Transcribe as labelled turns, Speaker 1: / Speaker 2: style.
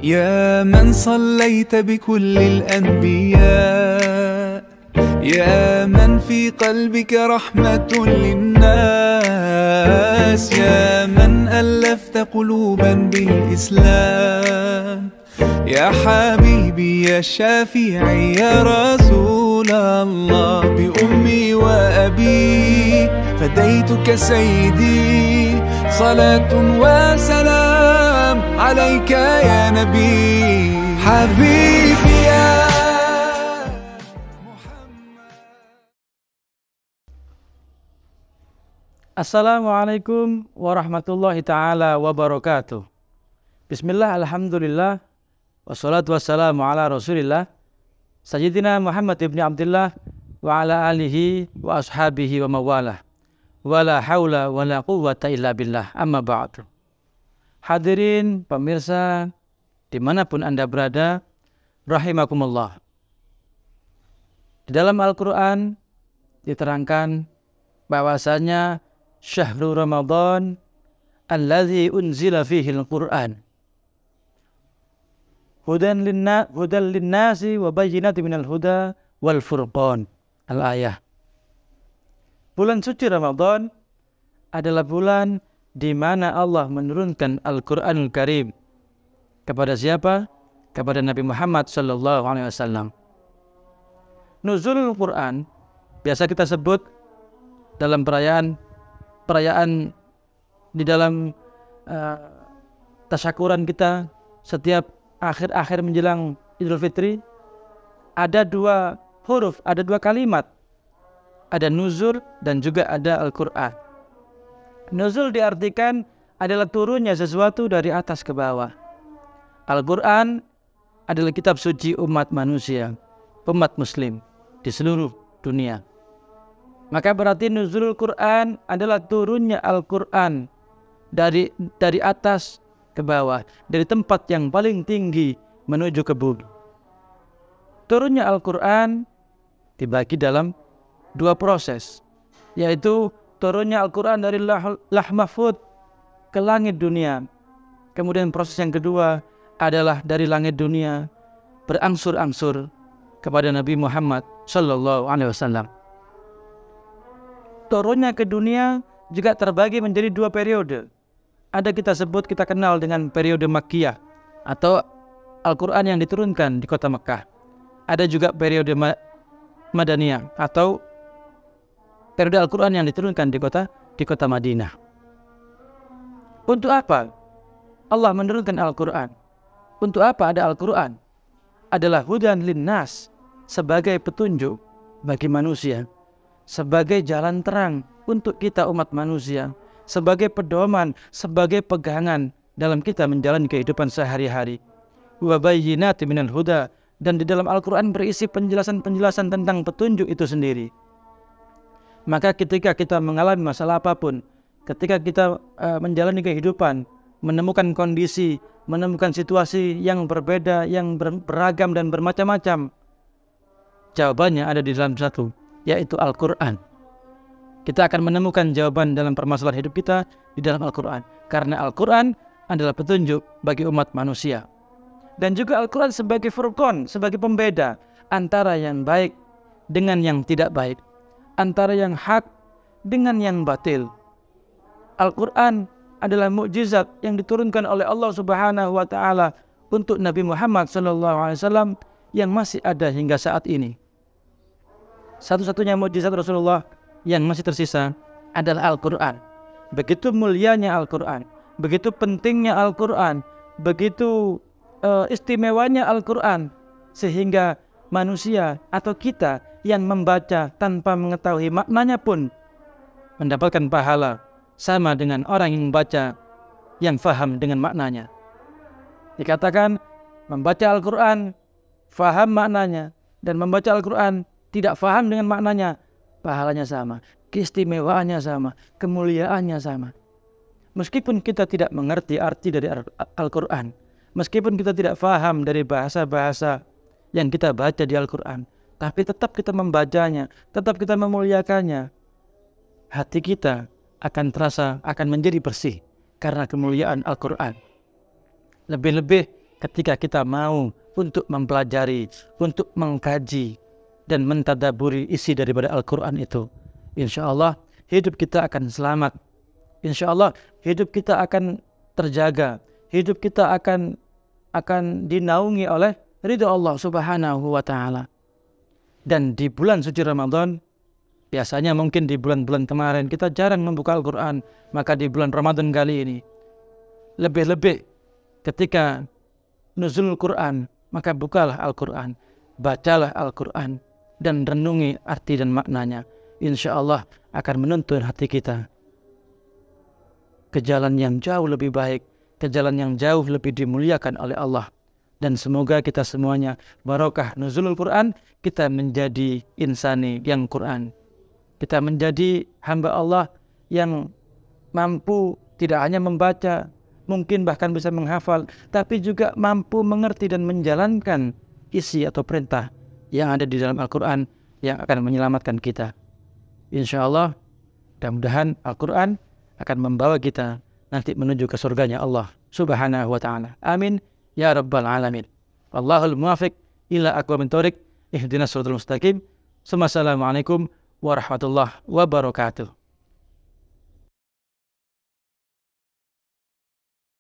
Speaker 1: يا من صليت بكل الأنبياء، يا من في قلبك رحمة للناس، يا من ألفت قلوبا بالإسلام، يا حبيبي يا شافعي يا رسول الله، بأمي وأبي فديتك سيدي، صلاة وسلام عليك يا نبي حبيبي يا
Speaker 2: Assalamualaikum warahmatullahi ta'ala wabarakatuh. Bismillah, alhamdulillah, wassalatu wassalamu ala rasulillah Sayyidina Muhammad ibn Abdullah wa ala alihi wa ashabihi wa mawalah, wa la hawla wa la quwwata illa billah, amma ba'du. Hadirin pemirsa dimanapun Anda berada, rahimakumullah. Di dalam Al-Quran diterangkan bahwasanya Syahrul Ramadan alladzi unzila fihi al-Qur'an hudan linnasi wa bayyinatin minal huda wal furqan. Al-ayah. Bulan suci Ramadan adalah bulan di mana Allah menurunkan Al-Qur'anul Karim kepada siapa? Kepada Nabi Muhammad sallallahu alaihi wasallam. Nuzulul Quran biasa kita sebut dalam perayaan di dalam tasyakuran kita setiap akhir-akhir menjelang Idul Fitri, ada dua huruf, ada dua kalimat, ada nuzul dan juga ada Al-Quran. Nuzul diartikan adalah turunnya sesuatu dari atas ke bawah. Al-Quran adalah kitab suci umat manusia, umat muslim di seluruh dunia. Maka berarti nuzulul Quran adalah turunnya Al-Quran dari atas ke bawah, dari tempat yang paling tinggi menuju ke bumi. Turunnya Al-Quran dibagi dalam dua proses, yaitu turunnya Al-Quran dari Lauh Mahfuz ke langit dunia. Kemudian proses yang kedua adalah dari langit dunia berangsur-angsur kepada Nabi Muhammad sallallahu alaihi wasallam. Turunnya ke dunia juga terbagi menjadi dua periode. Ada kita kenal dengan periode Makkiyah atau Al-Quran yang diturunkan di kota Mekah. Ada juga periode Madaniyah atau periode Al-Quran yang diturunkan di kota Madinah. Untuk apa Allah menurunkan Al-Quran? Untuk apa ada Al-Quran? Adalah hudan linnas, sebagai petunjuk bagi manusia, sebagai jalan terang untuk kita umat manusia, sebagai pedoman, sebagai pegangan dalam kita menjalani kehidupan sehari-hari. Wa bayyinatin minal huda, dan di dalam Al-Quran berisi penjelasan-penjelasan tentang petunjuk itu sendiri. Maka ketika kita mengalami masalah apapun, ketika kita menjalani kehidupan, menemukan kondisi, menemukan situasi yang berbeda, yang beragam dan bermacam-macam, jawabannya ada di dalam satu, yaitu Al-Quran. Kita akan menemukan jawaban dalam permasalahan hidup kita di dalam Al-Quran, karena Al-Quran adalah petunjuk bagi umat manusia. Dan juga Al-Quran sebagai furqan, sebagai pembeda antara yang baik dengan yang tidak baik, antara yang hak dengan yang batil. Al-Quran adalah mukjizat yang diturunkan oleh Allah Subhanahu wa taala untuk Nabi Muhammad sallallahu alaihi wasallam yang masih ada hingga saat ini. Satu-satunya mukjizat Rasulullah yang masih tersisa adalah Al-Quran. Begitu mulianya Al-Quran, begitu pentingnya Al-Quran, begitu istimewanya Al-Quran, sehingga manusia atau kita yang membaca tanpa mengetahui maknanya pun mendapatkan pahala sama dengan orang yang membaca yang faham dengan maknanya. Dikatakan membaca Al-Quran, faham maknanya, dan membaca Al-Quran tidak faham dengan maknanya, pahalanya sama, keistimewaannya sama, kemuliaannya sama. Meskipun kita tidak mengerti arti dari Al-Quran, meskipun kita tidak faham dari bahasa-bahasa yang kita baca di Al-Quran, tapi tetap kita membacanya, tetap kita memuliakannya, hati kita akan terasa, akan menjadi bersih karena kemuliaan Al-Quran. Lebih-lebih ketika kita mau untuk mempelajari, untuk mengkaji dan mentadaburi isi daripada Al-Quran itu, insya Allah hidup kita akan selamat, insya Allah hidup kita akan terjaga, hidup kita akan dinaungi oleh ridha Allah Subhanahu wa Ta'ala. Dan di bulan suci Ramadan, biasanya mungkin di bulan-bulan kemarin kita jarang membuka Al-Quran, maka di bulan Ramadan kali ini lebih-lebih ketika nuzul Quran, maka bukalah Al-Quran, bacalah Al-Quran, dan renungi arti dan maknanya. Insya Allah akan menuntun hati kita ke jalan yang jauh lebih baik, ke jalan yang jauh lebih dimuliakan oleh Allah. Dan semoga kita semuanya barokah nuzulul Quran, kita menjadi insani yang Quran. Kita menjadi hamba Allah yang mampu tidak hanya membaca, mungkin bahkan bisa menghafal, tapi juga mampu mengerti dan menjalankan isi atau perintah yang ada di dalam Al-Quran yang akan menyelamatkan kita. Insya Allah, mudah-mudahan Al-Quran akan membawa kita nanti menuju ke surganya Allah Subhanahu wa Ta'ala. Amin ya rabbal alamin. Wallahul muwafiq ila aqwamit thoriq. Ihdinas siratal mustaqim. Assalamualaikum warahmatullahi wabarakatuh.